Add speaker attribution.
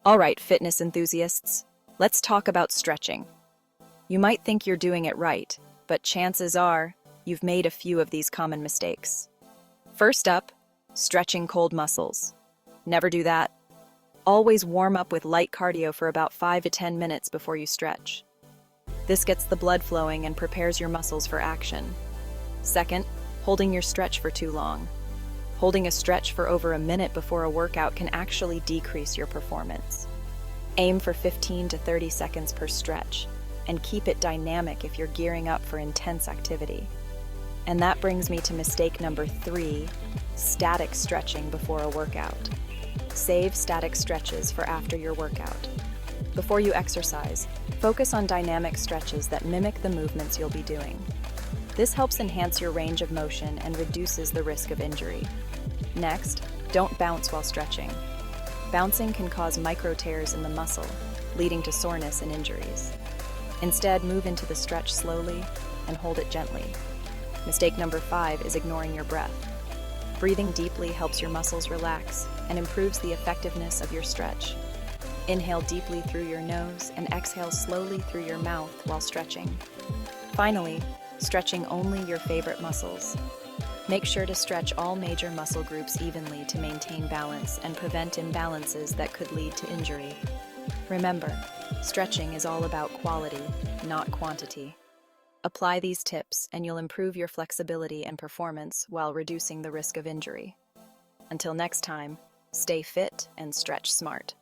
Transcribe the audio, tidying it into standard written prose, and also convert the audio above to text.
Speaker 1: All right, fitness enthusiasts, let's talk about stretching. You might think you're doing it right, but chances are you've made a few of these common mistakes. First up, stretching cold muscles. Never do that. Always warm up with light cardio for about 5 to 10 minutes before you stretch. This gets the blood flowing and prepares your muscles for action. Second, holding your stretch for too long. Holding a stretch for over a minute before a workout can actually decrease your performance. Aim for 15 to 30 seconds per stretch, and keep it dynamic if you're gearing up for intense activity. And that brings me to mistake number 3, static stretching before a workout. Save static stretches for after your workout. Before you exercise, focus on dynamic stretches that mimic the movements you'll be doing. This helps enhance your range of motion and reduces the risk of injury. Next, don't bounce while stretching. Bouncing can cause micro tears in the muscle, leading to soreness and injuries. Instead, move into the stretch slowly and hold it gently. Mistake number 5 is ignoring your breath. Breathing deeply helps your muscles relax and improves the effectiveness of your stretch. Inhale deeply through your nose and exhale slowly through your mouth while stretching. Finally, stretching only your favorite muscles. Make sure to stretch all major muscle groups evenly to maintain balance and prevent imbalances that could lead to injury. Remember, stretching is all about quality, not quantity. Apply these tips and you'll improve your flexibility and performance while reducing the risk of injury. Until next time, stay fit and stretch smart.